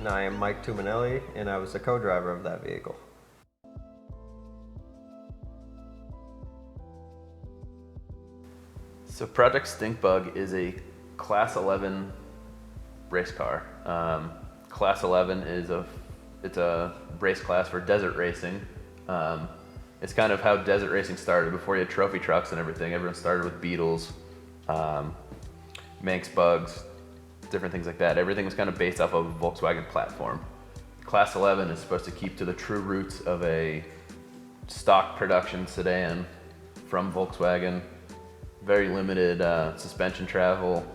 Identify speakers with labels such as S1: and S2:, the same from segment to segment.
S1: I am Mike Tuminelli, and I was the co-driver of that vehicle.
S2: So Project Stinkbug is a Class 11 race car. Class 11 is a race class for desert racing. It's kind of how desert racing started. Before you had trophy trucks and everything, everyone started with Beetles, Manx bugs, different things like that. Everything was kind of based off of a Volkswagen platform. Class 11 is supposed to keep to the true roots of a stock production sedan from Volkswagen. Very limited suspension travel,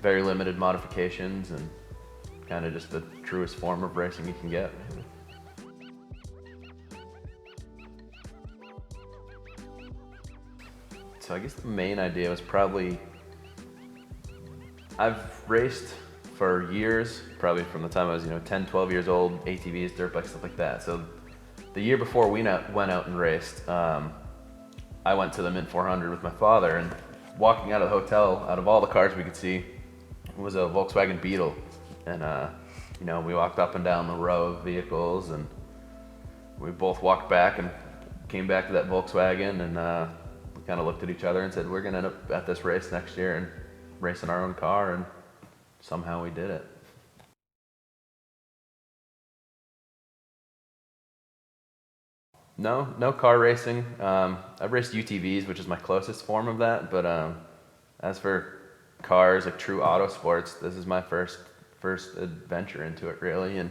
S2: very limited modifications, and kind of just the truest form of racing you can get. So I guess the main idea was probably, I've raced for years, probably from the time I was 10, 12 years old, ATVs, dirt bikes, stuff like that. So the year before we went out and raced, I went to the Mint 400 with my father, and walking out of the hotel, out of all the cars we could see, was a Volkswagen Beetle. And we walked up and down the row of vehicles, and we both walked back and came back to that Volkswagen, and we kind of looked at each other and said, we're gonna end up at this race next year and racing our own car, and somehow we did it. No car racing. I've raced UTVs, which is my closest form of that, but as for cars, like true auto sports, this is my first adventure into it, really, and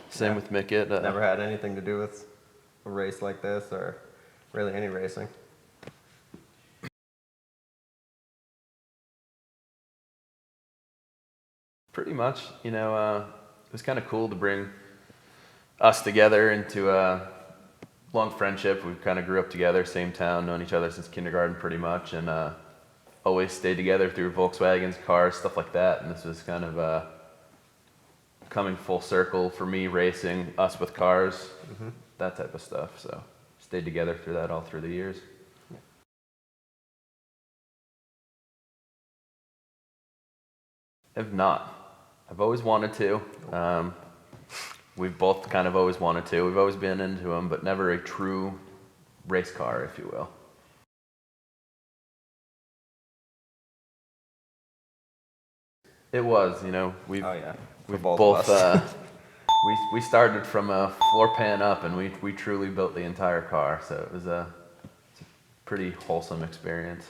S2: same with Mickett.
S1: Never had anything to do with a race like this, or really any racing.
S2: Pretty much, it was kind of cool to bring us together into a long friendship. We kind of grew up together, same town, known each other since kindergarten pretty much, and always stayed together through Volkswagens, cars, stuff like that. And this was kind of coming full circle for me, racing, us with cars, that type of stuff. So stayed together through that all through the years. Have not. I've always wanted to. We've both kind of always wanted to. We've always been into them, but never a true race car, if you will. It was, we've
S1: both of us.
S2: We started from a floor pan up, and we truly built the entire car. So it was it's a pretty wholesome experience.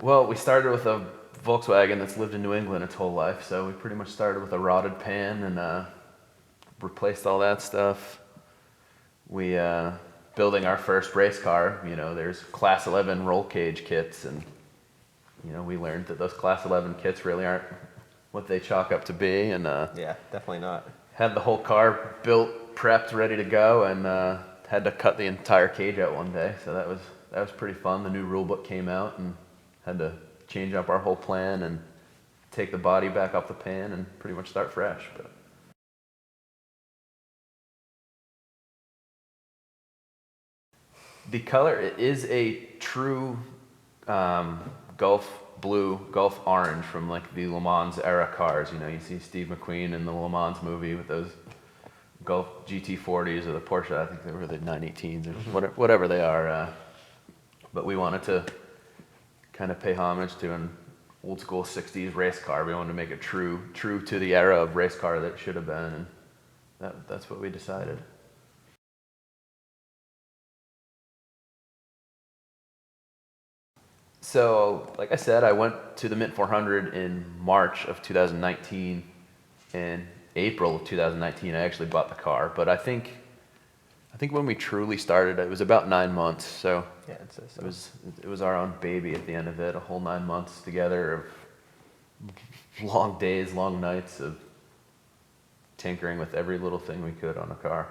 S2: Well, we started with a Volkswagen that's lived in New England its whole life, so we pretty much started with a rotted pan and replaced all that stuff. We building our first race car, there's Class 11 roll cage kits, and we learned that those Class 11 kits really aren't what they chalk up to be, and
S1: yeah, definitely not.
S2: Had the whole car built, prepped, ready to go, and had to cut the entire cage out one day, so that was pretty fun. The new rule book came out, and had to change up our whole plan and take the body back off the pan and pretty much start fresh. But the color, it is a true Gulf blue, Gulf orange from like the Le Mans era cars. You see Steve McQueen in the Le Mans movie with those Gulf GT40s or the Porsche, I think they were the 918s or whatever they are. But we wanted to kind of pay homage to an old school 60s race car. We wanted to make it true to the era of race car that it should have been, and that's what we decided. So, like I said, I went to the Mint 400 in March of 2019. In April of 2019, I actually bought the car, but I think when we truly started, it was about 9 months. So
S1: yeah,
S2: it was our own baby at the end of it. A whole 9 months together of long days, long nights of tinkering with every little thing we could on a car.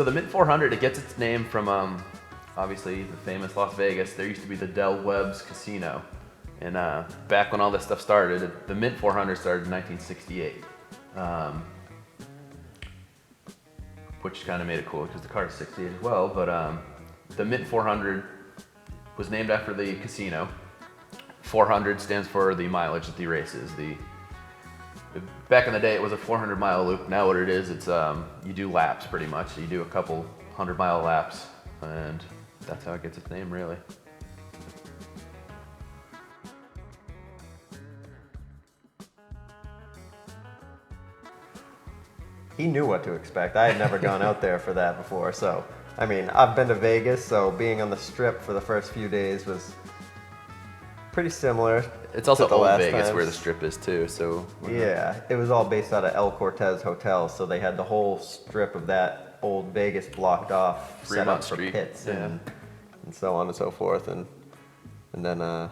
S2: So the Mint 400, it gets its name from obviously the famous Las Vegas. There used to be the Del Webb's Casino, and back when all this stuff started, the Mint 400 started in 1968, which kind of made it cool because the car is 68 as well. But the Mint 400 was named after the casino. 400 stands for the mileage that the race is. Back in the day, it was a 400-mile loop. Now what it is, it's you do laps pretty much. So you do a couple 100-mile laps, and that's how it gets its name, really.
S1: He knew what to expect. I had never gone out there for that before, so I mean, I've been to Vegas, so being on the Strip for the first few days was pretty similar.
S2: It's also
S1: to the
S2: old
S1: last
S2: Vegas
S1: times.
S2: where the Strip is too. So
S1: Yeah, it was all based out of El Cortez Hotel, so they had the whole strip of that old Vegas blocked off, set
S2: Fremont
S1: up for
S2: Street,
S1: pits
S2: yeah.
S1: and so on and so forth, and then
S2: it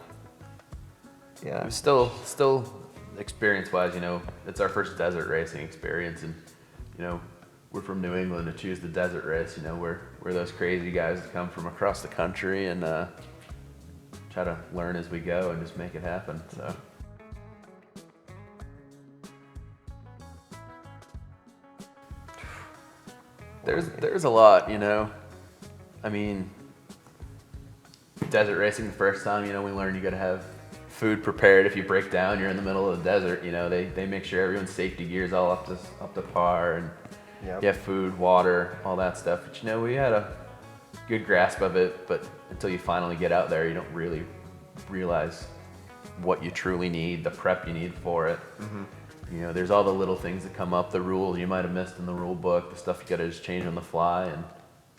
S2: was still experience-wise, you know, it's our first desert racing experience, and you know, we're from New England to choose the desert race. You know, we're those crazy guys that come from across the country and try to learn as we go and just make it happen. So. There's a lot, you know. I mean, desert racing the first time, you know, we learned you gotta have food prepared. If you break down, you're in the middle of the desert, you know, they make sure everyone's safety gear's all up to par, and
S1: Yep.
S2: you have food, water, all that stuff. But you know, we had a good grasp of it, but until you finally get out there, you don't really realize what you truly need, the prep you need for it.
S1: Mm-hmm.
S2: You know, there's all the little things that come up, the rules you might have missed in the rule book, the stuff you gotta just change on the fly, and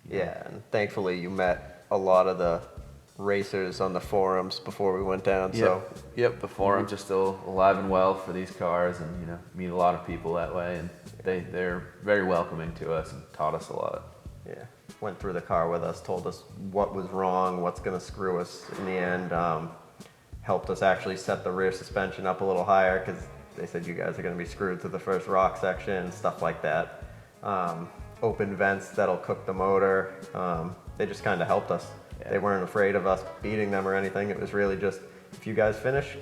S1: Yeah, and thankfully you met a lot of the racers on the forums before we went down. So
S2: Yep, the forums are still alive and well for these cars, and you know, meet a lot of people that way, and they're very welcoming to us and taught us a lot.
S1: yeah, went through the car with us, told us what was wrong, what's going to screw us in the end. Helped us actually set the rear suspension up a little higher because they said you guys are going to be screwed through the first rock section, stuff like that. Open vents that'll cook the motor. They just kind of helped us.
S2: Yeah.
S1: They weren't afraid of us beating them or anything. It was really just, if you guys finish,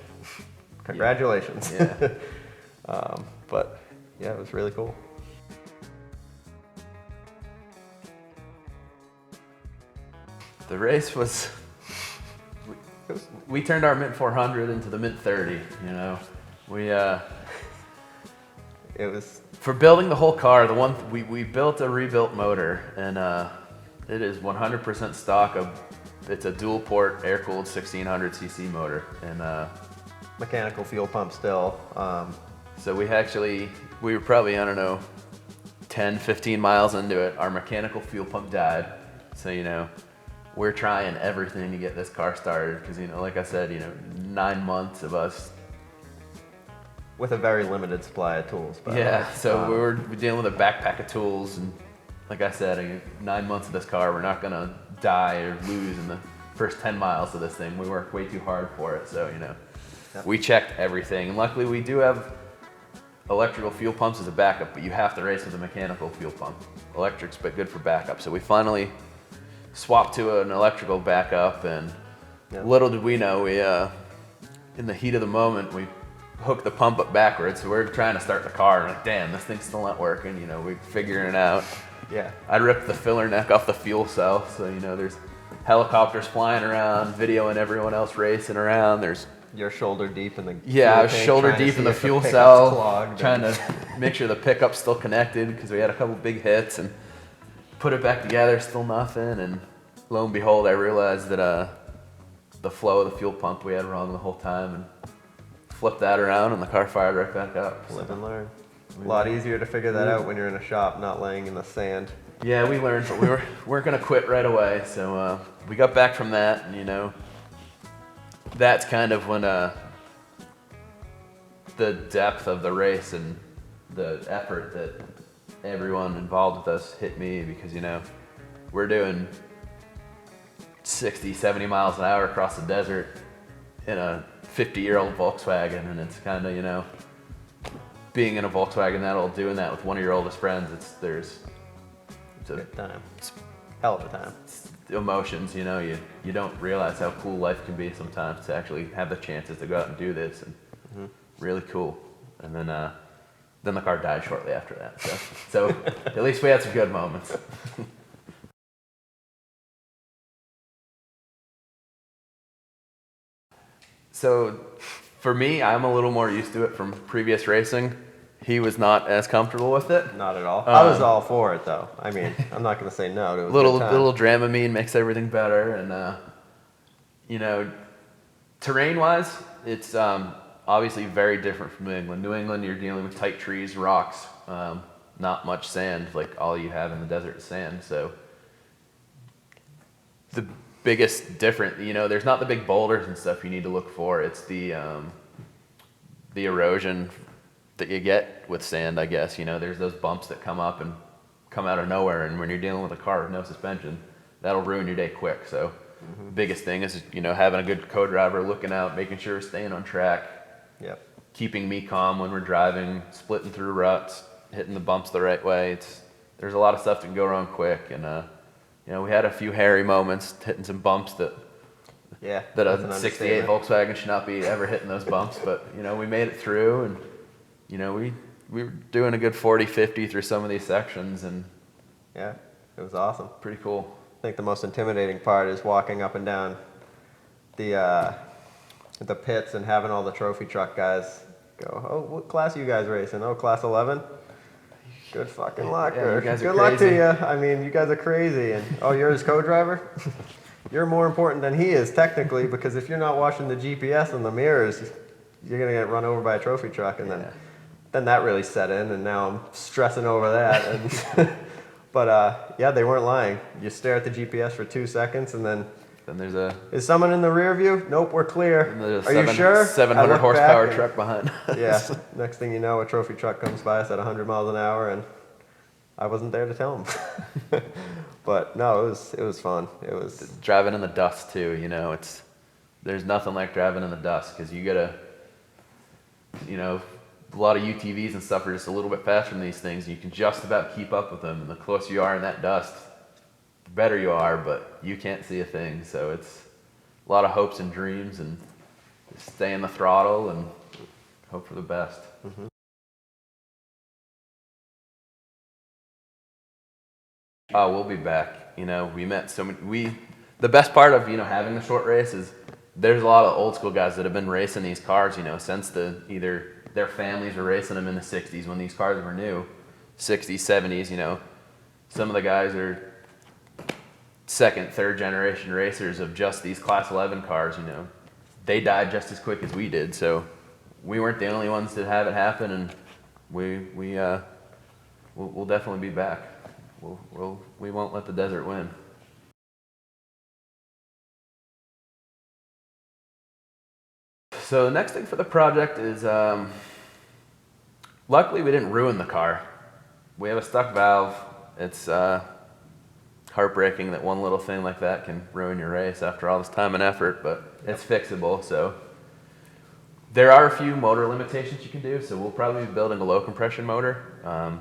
S1: congratulations.
S2: Yeah.
S1: But yeah, it was really cool.
S2: The race was, we turned our Mint 400 into the Mint 30, you know.
S1: It was,
S2: For building the whole car, we built a rebuilt motor, and it is 100% stock. It's a dual port air-cooled 1600cc motor, and
S1: mechanical fuel pump still.
S2: so we were probably, I don't know, 10, 15 miles into it. Our mechanical fuel pump died, so you know, we're trying everything to get this car started because, you know, like I said, you know, 9 months of us.
S1: With a very limited supply of tools. By the way.
S2: Yeah, so we're dealing with a backpack of tools, and like I said, 9 months of this car, we're not gonna die or lose in the first 10 miles of this thing. We worked way too hard for it, so you know,
S1: Yep.
S2: we checked everything, and luckily we do have electrical fuel pumps as a backup, but you have to race with a mechanical fuel pump. Electric's but good for backup, so we finally swapped to an electrical backup, and
S1: Yep.
S2: little did we know, we in the heat of the moment, we hooked the pump up backwards, so we're trying to start the car, and like, damn, this thing's still not working, you know, we're figuring it out.
S1: Yeah.
S2: I ripped the filler neck off the fuel cell, so you know, there's helicopters flying around, videoing everyone else racing around, there's
S1: You're shoulder deep in the
S2: yeah, I
S1: fuel
S2: was
S1: tank
S2: shoulder
S1: trying to
S2: deep
S1: see
S2: in the
S1: if
S2: fuel
S1: pickup's
S2: cell,
S1: clogged
S2: trying
S1: and-
S2: to make sure the pickup's still connected because we had a couple big hits, and put it back together, still nothing, and lo and behold, I realized that the flow of the fuel pump we had wrong the whole time, and flipped that around, and the car fired right back up. So,
S1: Live and learn. A lot easier to figure that out when you're in a shop, not laying in the sand.
S2: yeah, we learned, but weren't gonna quit right away. So we got back from that, and you know, that's kind of when the depth of the race and the effort that everyone involved with us hit me, because you know, we're doing 60, 70 miles an hour across the desert in a 50-year-old Volkswagen, and it's kind of, you know, being in a Volkswagen that old, doing that with one of your oldest friends, it's
S1: Good time. Hell of a time.
S2: Emotions, you know, you don't realize how cool life can be sometimes to actually have the chances to go out and do this, and really cool. And then the car died shortly after that. So at least we had some good moments. So for me, I'm a little more used to it from previous racing. He was not as comfortable with it.
S1: Not at all. I was all for it, though. I mean, I'm not going to say no. It was a good time.
S2: Little Dramamine makes everything better, and you know, terrain-wise, it's obviously very different from New England. New England, you're dealing with tight trees, rocks, not much sand. Like all you have in the desert is sand. So the biggest difference, you know, there's not the big boulders and stuff you need to look for. It's the erosion that you get with sand, I guess. You know, there's those bumps that come up and come out of nowhere, and when you're dealing with a car with no suspension, that'll ruin your day quick. So biggest thing is, you know, having a good co-driver, looking out, making sure we're staying on track.
S1: Yep.
S2: Keeping me calm when we're driving, splitting through ruts, hitting the bumps the right way. There's a lot of stuff that can go wrong quick, and you know, we had a few hairy moments hitting some bumps that a 68 Volkswagen should not be ever hitting those bumps, but you know, we made it through, and you know, we were doing a good 40-50 through some of these sections, and
S1: yeah, it was awesome.
S2: Pretty cool.
S1: I think the most intimidating part is walking up and down the pits and having all the trophy truck guys go, "Oh, what class are you guys racing? Oh, class 11? Good fucking luck.
S2: Yeah, you guys are
S1: good luck to
S2: crazy.
S1: you. I mean, you guys are crazy. And oh, you're his co-driver? You're more important than he is technically, because if you're not watching the GPS and the mirrors, you're gonna get run over by a trophy truck." And then that really set in, and now I'm stressing over that. And but yeah, they weren't lying. You stare at the GPS for 2 seconds, and then
S2: there's
S1: is someone in the rear view? Nope, we're clear.
S2: Are
S1: you sure?
S2: 700 horsepower truck behind.
S1: Yeah. Next thing you know, a trophy truck comes by us at 100 miles an hour, and I wasn't there to tell him. But no, it was fun. It was
S2: driving in the dust too. You know, there's nothing like driving in the dust, because you gotta, you know, a lot of UTVs and stuff are just a little bit faster than these things. You can just about keep up with them, and the closer you are in that dust, the better you are, but you can't see a thing. So it's a lot of hopes and dreams, and just stay in the throttle and hope for the best. Oh, we'll be back. You know, we met so many. The best part of, you know, having the short race is there's a lot of old school guys that have been racing these cars, you know, since either their families were racing them in the 60s when these cars were new, 60s, 70s, you know. Some of the guys are second, third generation racers of just these Class 11 cars, you know. They died just as quick as we did, so we weren't the only ones to have it happen, and we'll definitely be back. We won't let the desert win. So the next thing for the project is, luckily we didn't ruin the car. We have a stuck valve. It's heartbreaking that one little thing like that can ruin your race after all this time and effort, but it's fixable. So there are a few motor limitations you can do. So we'll probably be building a low compression motor.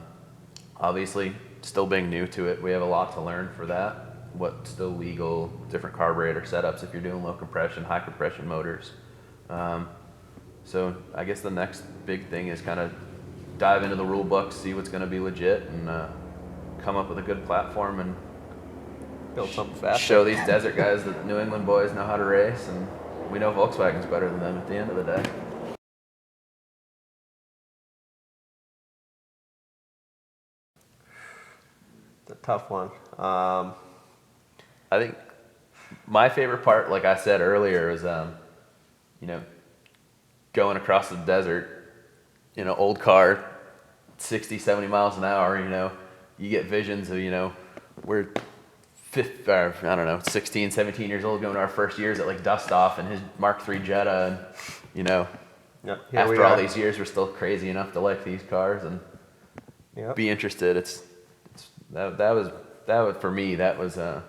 S2: Obviously, still being new to it, we have a lot to learn for that. What's still legal, different carburetor setups if you're doing low compression, high compression motors. So I guess the next big thing is kind of dive into the rule book, see what's going to be legit, and come up with a good platform and
S1: build something fast.
S2: Show these desert guys that New England boys know how to race, and we know Volkswagen's better than them at the end of the day.
S1: It's a tough one.
S2: I think my favorite part, like I said earlier, is you know, going across the desert in an old car, 60, 70 miles an hour, you know, you get visions of, you know, we're 16, 17 years old going to our first years at like dust off in his Mark III Jetta, and, you know, after all these years, we're still crazy enough to like these cars and be interested. That was for me, that was a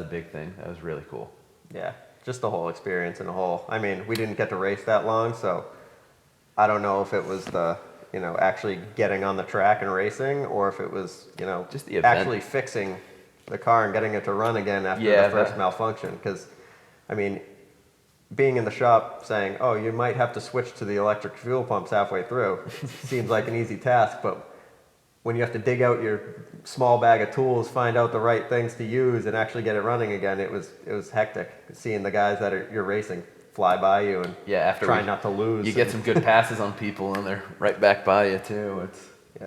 S2: big thing. That was really cool.
S1: Yeah. Just the whole experience and the whole, I mean, we didn't get to race that long, so I don't know if it was the actually getting on the track and racing, or if it was,
S2: Just the event.
S1: actually fixing the car and getting it to run again after
S2: Yeah,
S1: the first malfunction. Because, I mean, being in the shop saying, oh, you might have to switch to the electric fuel pumps halfway through, seems like an easy task, but when you have to dig out your small bag of tools, find out the right things to use, and actually get it running again, it was hectic. Seeing the guys that you're racing fly by you and
S2: after
S1: try not to lose.
S2: You get some good passes on people, and they're right back by you too.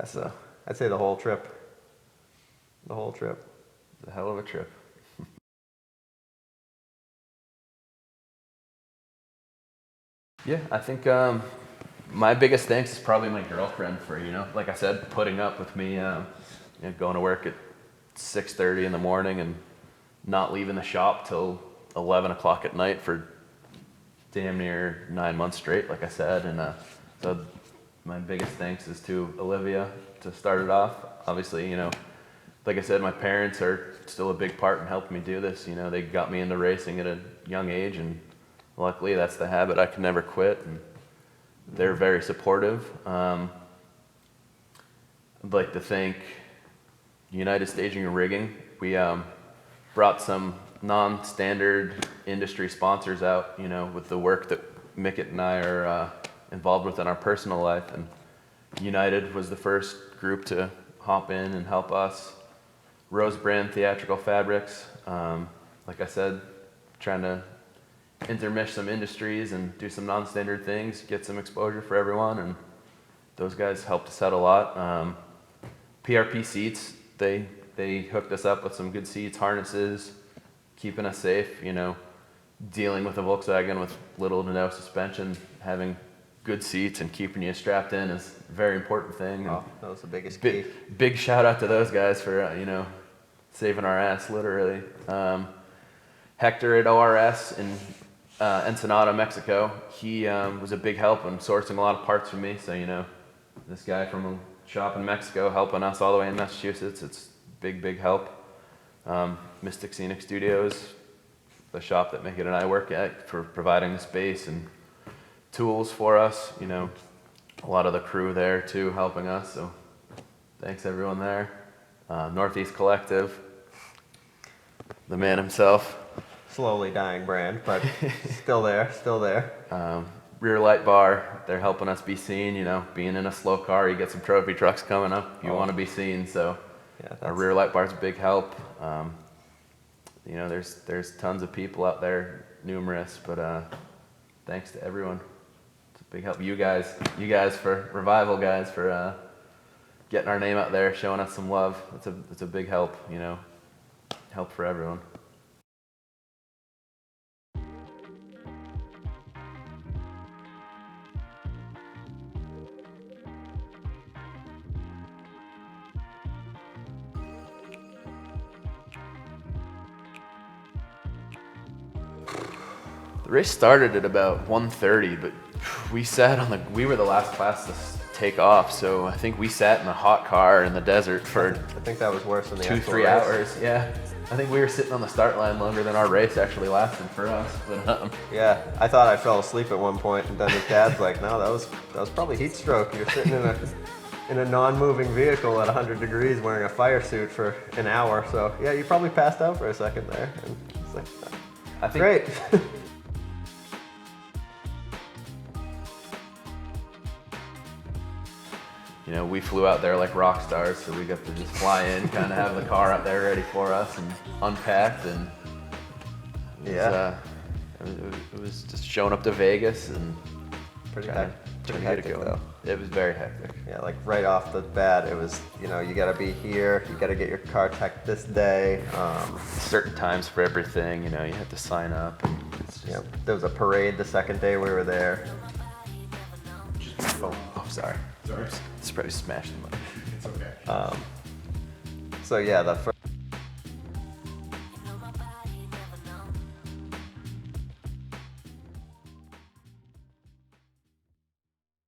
S1: So I'd say the whole trip. The whole trip.
S2: It's a hell of a trip. Yeah, I think my biggest thanks is probably my girlfriend for, like I said, putting up with me, going to work at 6:30 in the morning and not leaving the shop till 11 o'clock at night for damn near 9 months straight, like I said. And so my biggest thanks is to Olivia to start it off. Obviously, like I said, my parents are still a big part in helping me do this. They got me into racing at a young age, and luckily that's the habit I can never quit. And they're very supportive. I'd like to thank United Staging and Rigging. We brought some non-standard industry sponsors out, with the work that Mickett and I are involved with in our personal life. And United was the first group to hop in and help us. Rose Brand Theatrical Fabrics, like I said, trying to intermesh some industries and do some non-standard things, get some exposure for everyone, and those guys helped us out a lot. PRP Seats, they hooked us up with some good seats, harnesses, keeping us safe, dealing with a Volkswagen with little to no suspension, having good seats and keeping you strapped in is a very important thing.
S1: Oh, that was the biggest key.
S2: Big shout out to those guys for, saving our ass, literally. Hector at ORS in Ensenada, Mexico, he was a big help in sourcing a lot of parts for me. So, this guy from a shop in Mexico helping us all the way in Massachusetts, it's big help. Mystic Scenic Studios, the shop that Mickett and I work at, for providing the space and tools for us. A lot of the crew there too helping us. So thanks everyone there. Northeast Collective, the man himself.
S1: Slowly dying brand, but still there.
S2: Rear Light Bar, they're helping us be seen. Being in a slow car, you get some trophy trucks coming up, you want to be seen. So our Rear Light Bar's a big help. There's tons of people out there, numerous, but thanks to everyone. It's a big help. You guys for Revival guys for getting our name out there, showing us some love. It's a big help. Help for everyone. The race started at about 1:30, but we were the last class to take off, so I think we sat in a hot car in the desert for
S1: I think that was worse than the
S2: 2-3 hours. Yeah, I think we were sitting on the start line longer than our race actually lasted for us. But
S1: yeah, I thought I fell asleep at one point, and then his dad's like, "No, that was probably heat stroke. You're sitting in a non-moving vehicle at 100 degrees wearing a fire suit for an hour. So yeah, you probably passed out for a second there." And it's like,
S2: I think
S1: great.
S2: We flew out there like rock stars, so we got to just fly in, kind of have the car out there ready for us and unpacked, and it was just showing up to Vegas and
S1: Pretty
S2: trying to get
S1: hectic,
S2: it going.
S1: though.
S2: It was very hectic.
S1: Yeah, like right off the bat, it was, you gotta be here, you gotta get your car checked this day.
S2: Certain times for everything, you have to sign up. And it's just,
S1: there was a parade the second day we were there.
S2: Oh, sorry. It's probably smashed them up.
S3: It's okay.
S1: So yeah, the